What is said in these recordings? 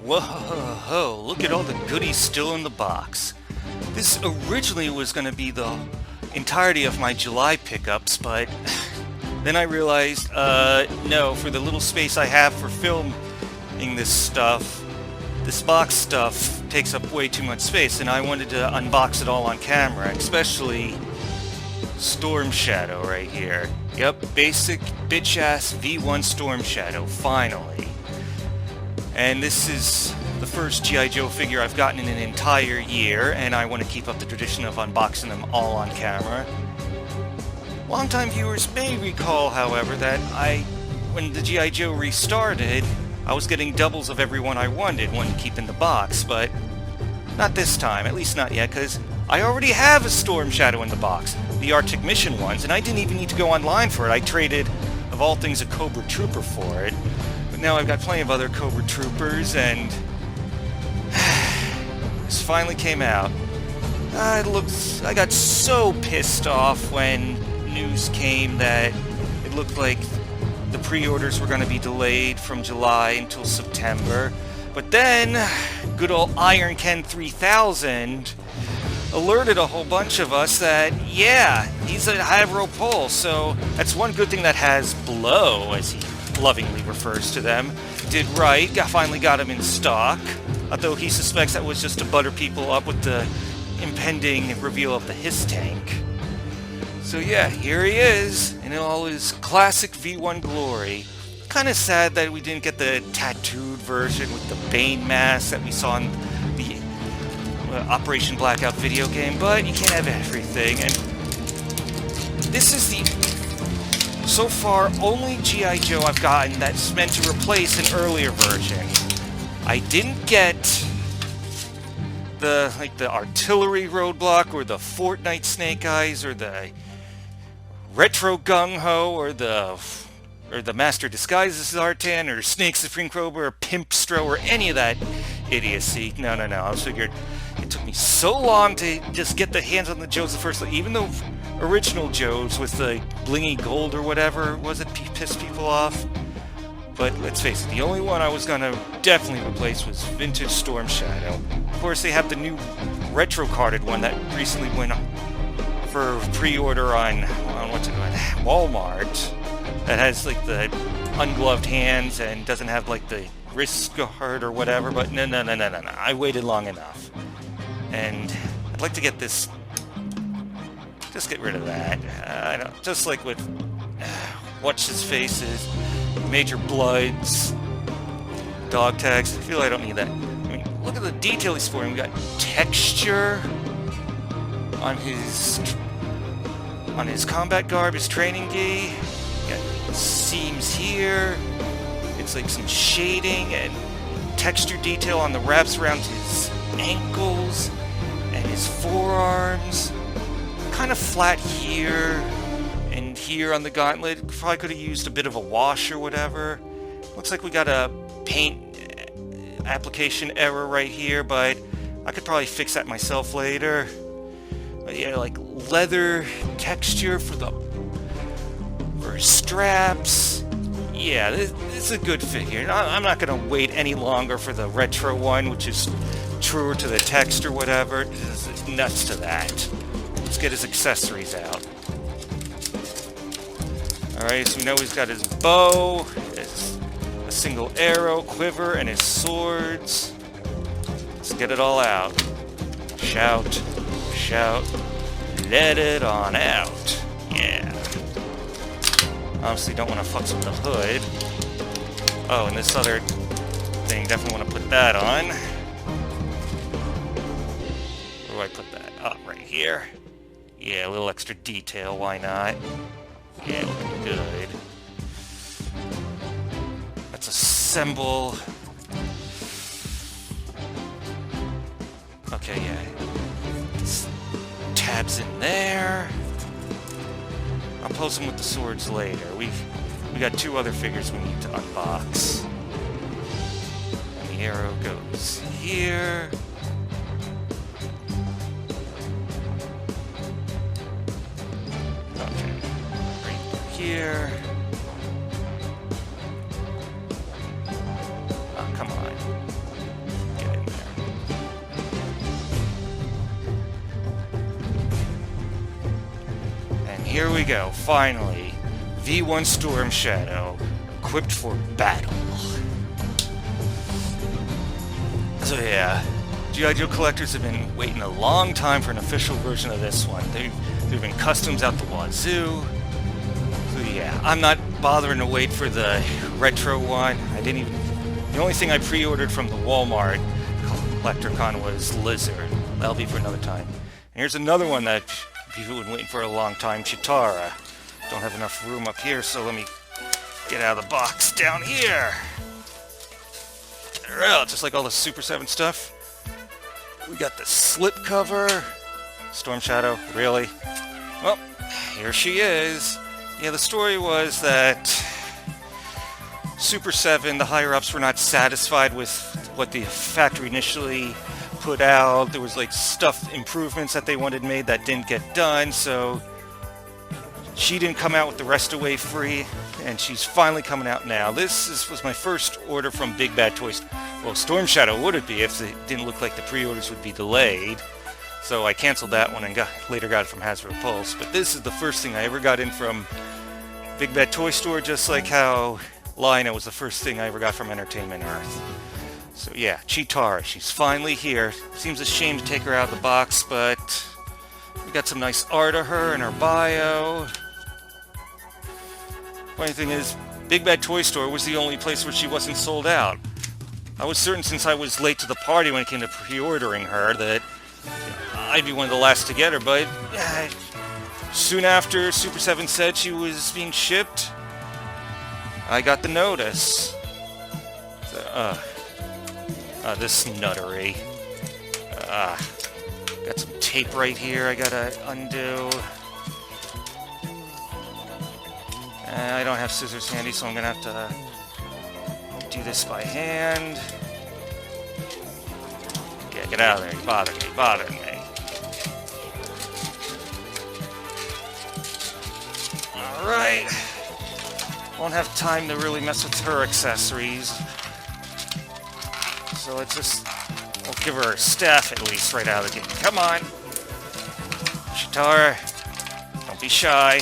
Whoa, look at all the goodies still in the box. This originally was going to be the entirety of my July pickups, but then I realized, no, for the little space I have for filming this stuff, this box stuff takes up way too much space, and I wanted to unbox it all on camera, especially Storm Shadow right here. Yep, basic bitch-ass V1 Storm Shadow, finally. And this is the first G.I. Joe figure I've gotten in an entire year, and I want to keep up the tradition of unboxing them all on camera. Longtime viewers may recall, however, that when the G.I. Joe restarted, I was getting doubles of every one I wanted, one to keep in the box, but not this time, at least not yet, because I already have a Storm Shadow in the box, the Arctic Mission ones, and I didn't even need to go online for it. I traded, of all things, a Cobra Trooper for it. Now I've got plenty of other Cobra Troopers, and this finally came out. I got so pissed off when news came that it looked like the pre-orders were going to be delayed from July until September. But then, good old Iron Ken 3000 alerted a whole bunch of us that, yeah, he's a Havro Pole, so that's one good thing that Hasbro, as he lovingly refers to them, did right. Finally got him in stock, although he suspects that was just to butter people up with the impending reveal of the Hiss tank. So yeah, here he is in all his classic V1 glory. Kind of sad that we didn't get the tattooed version with the Bane mask that we saw in the Operation Blackout video game, but you can't have everything. And this is the so far only G.I. Joe I've gotten that's meant to replace an earlier version. I didn't get the artillery roadblock or the Fortnite Snake Eyes or the retro gung ho or the Master Disguises Zartan or Snake Supreme Cobra or Pimpstro or any of that idiocy. No. I figured it took me so long to just get the hands on the Joes the first, even though original Joes with the blingy gold or whatever was it pissed people off. But let's face it, the only one I was gonna definitely replace was Vintage Storm Shadow. Of course, they have the new retro carded one that recently went for pre-order on Walmart. That has like the ungloved hands and doesn't have like the wrist guard or whatever. But no. I waited long enough, and I'd like to get this. Just get rid of that. I don't, just like with Watch His Faces, Major Bloods, Dog Tags. I feel I don't need that. I mean, look at the detail he's sporting. We got texture on his combat garb, his training gi. We got seams here. It's like some shading and texture detail on the wraps around his ankles and his forearms. Kind of flat here and here on the gauntlet. Probably could have used a bit of a wash or whatever. Looks like we got a paint application error right here, but I could probably fix that myself later. But yeah, like leather texture for his straps. Yeah, this is a good figure. I'm not going to wait any longer for the retro one, which is truer to the text or whatever. It's nuts to that. Let's get his accessories out. Alright, so we know he's got his bow, a single arrow, quiver, and his swords. Let's get it all out. Shout, let it on out. Yeah. Obviously don't want to futz with the hood. Oh, and this other thing, definitely want to put that on. Where do I put that? Oh, right here. Yeah, a little extra detail, why not? Yeah, looking good. Let's assemble. Okay, yeah. This tabs in there. I'll pose them with the swords later. We got two other figures we need to unbox. And the arrow goes here. Okay, right here. Oh, come on. here we go, finally. V1 Storm Shadow, equipped for battle. So yeah, G.I. Joe collectors have been waiting a long time for an official version of this one. There've been customs out the wazoo. So yeah, I'm not bothering to wait for the retro one. The only thing I pre-ordered from the Walmart Collector-Con was Lizard. That'll be for another time. And here's another one that people have been waiting for a long time, Cheetara. Don't have enough room up here, so let me get out of the box down here. Just like all the Super 7 stuff. We got the slipcover. Storm Shadow, really? Well, here she is. Yeah, the story was that Super 7, the higher-ups, were not satisfied with what the factory initially put out. There was like improvements that they wanted made that didn't get done, so she didn't come out with the rest of Wave Free, and she's finally coming out now. This was my first order from Big Bad Toys. Well, Storm Shadow would it be if it didn't look like the pre-orders would be delayed. So I canceled that one and later got it from Hasbro Pulse. But this is the first thing I ever got in from Big Bad Toy Store, just like how Lina was the first thing I ever got from Entertainment Earth. So yeah, Cheetara, she's finally here. Seems a shame to take her out of the box, but we got some nice art of her in her bio. Funny thing is, Big Bad Toy Store was the only place where she wasn't sold out. I was certain, since I was late to the party when it came to pre-ordering her, that I'd be one of the last to get her, but soon after Super 7 said she was being shipped, I got the notice. So, this nuttery. Got some tape right here I gotta undo. I don't have scissors handy, so I'm gonna have to do this by hand. Yeah, get out of there. You bothering me. Alright. Won't have time to really mess with her accessories. So we'll give her a staff at least right out of the gate. Come on! Cheetara, don't be shy.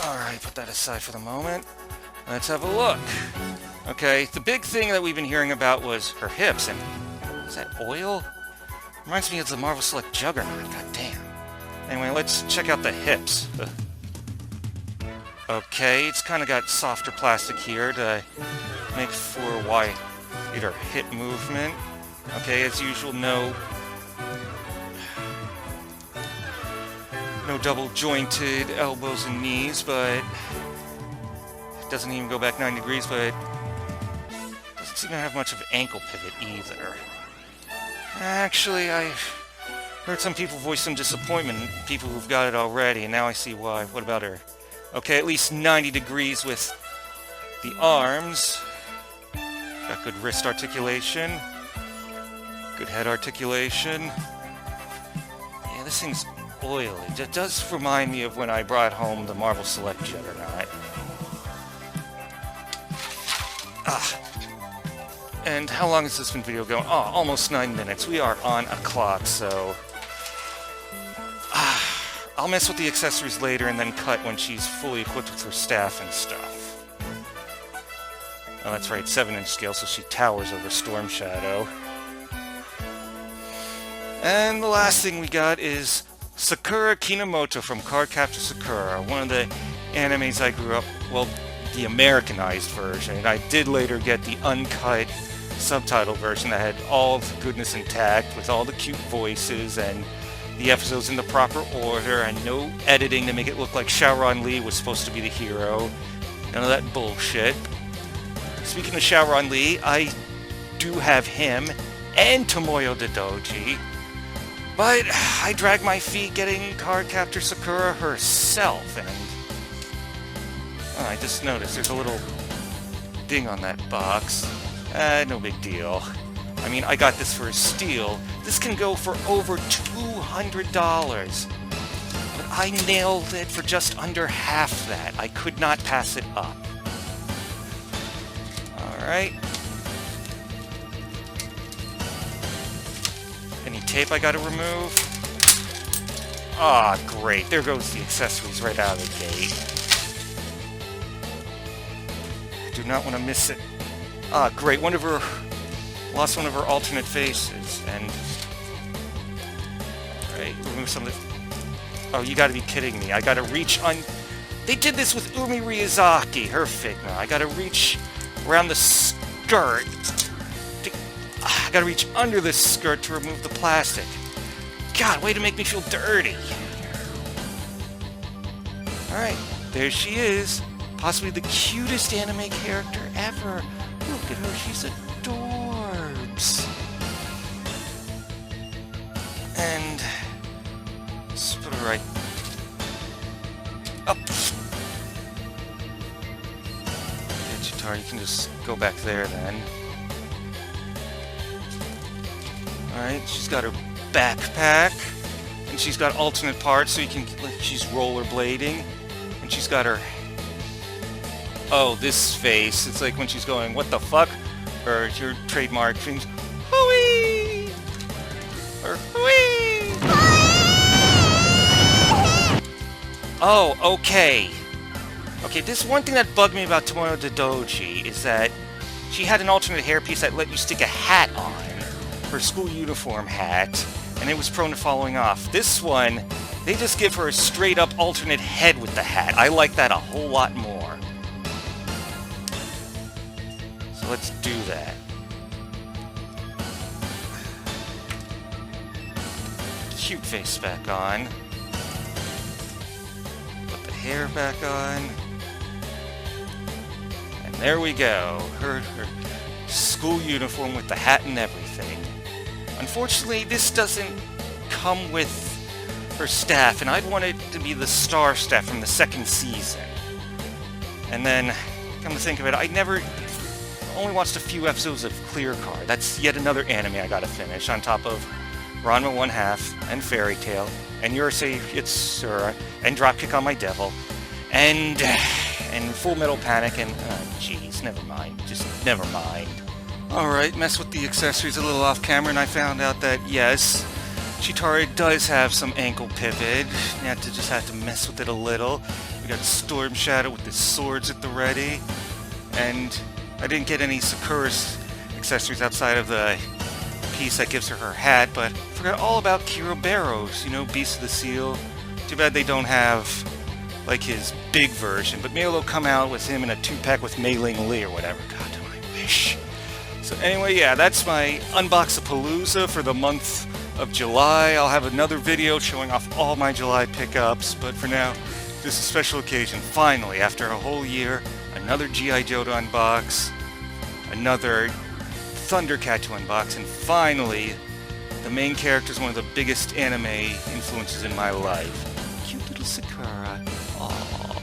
Alright, put that aside for the moment. Let's have a look. Okay, the big thing that we've been hearing about was her hips, and is that oil? Reminds me of the Marvel Select Juggernaut, god damn. Anyway, let's check out the hips. Okay, it's kind of got softer plastic here to make for wider hip movement. Okay, as usual, no double jointed elbows and knees, but it doesn't even go back 9 degrees, but it doesn't seem to have much of an ankle pivot either. Actually, I've heard some people voice some disappointment, people who've got it already, and now I see why. What about her? Okay, at least 90 degrees with the arms. Got good wrist articulation. Good head articulation. Yeah, this thing's oily. It does remind me of when I brought home the Marvel Select Juggernaut. And how long has this video going? Oh, almost 9 minutes. We are on a clock, so I'll mess with the accessories later and then cut when she's fully equipped with her staff and stuff. Oh, that's right, 7-inch scale, so she towers over Storm Shadow. And the last thing we got is Sakura Kinamoto from Cardcaptor Sakura, one of the animes I grew up, well, the Americanized version. And I did later get the uncut subtitle version that had all of the goodness intact, with all the cute voices and the episodes in the proper order, and no editing to make it look like Shaoran Lee was supposed to be the hero. None of that bullshit. Speaking of Shaoran Lee, I do have him and Tomoyo Dodoji, but I dragged my feet getting Cardcaptor Sakura herself, and I just noticed there's a little ding on that box. No big deal. I mean, I got this for a steal. This can go for over $200. But I nailed it for just under half that. I could not pass it up. Alright. Any tape I gotta remove? Ah, great. There goes the accessories right out of the gate. I do not want to miss it. Ah, great. Lost one of her alternate faces. And... Alright, remove some of the... Oh, you gotta be kidding me. I gotta reach on... They did this with Umi Ryazaki, her Figma. I gotta reach around the skirt. I gotta reach under the skirt to remove the plastic. God, way to make me feel dirty. Alright, there she is. Possibly the cutest anime character ever. Look at her, she's adorbs. And... let's put her right... up. Okay, Cheetara, you can just go back there then. Alright, she's got her backpack, and she's got alternate parts so you can, like, she's rollerblading, and she's got her, oh, this face, it's like when she's going, what the fuck, or your trademark things, hooey, or hooey. Oh, okay, this one thing that bugged me about Tomono Dodoji is that she had an alternate hairpiece that let you stick a hat on, her school uniform hat, and it was prone to falling off. This one, they just give her a straight-up alternate head with the hat. I like that a whole lot more. So let's do that. Cute face back on. Put the hair back on. And there we go. Her school uniform with the hat and everything. Unfortunately, this doesn't come with her staff, and I'd want it to be the star staff from the second season. And then, come to think of it, I only watched a few episodes of Clear Card. That's yet another anime I gotta finish, on top of Ranma 1/2, and Fairy Tail, and Urusei Yatsura, and Dropkick on My Devil, and Full Metal Panic, and, jeez, never mind. Just never mind. Alright, mess with the accessories a little off camera, and I found out that, yes, Cheetara does have some ankle pivot. You have to just have to mess with it a little. We got Storm Shadow with his swords at the ready. And I didn't get any Sakura accessories outside of the piece that gives her her hat, but I forgot all about Kiroberos, you know, Beast of the Seal. Too bad they don't have, like, his big version, but maybe they'll come out with him in a 2-pack with Mei Ling Lee or whatever. God, do I wish. So anyway, yeah, that's my Unbox-a-palooza for the month of July. I'll have another video showing off all my July pickups, but for now, this is a special occasion. Finally, after a whole year, another G.I. Joe to unbox, another ThunderCat to unbox, and finally, the main character is one of the biggest anime influences in my life. Cute little Sakura. Aww.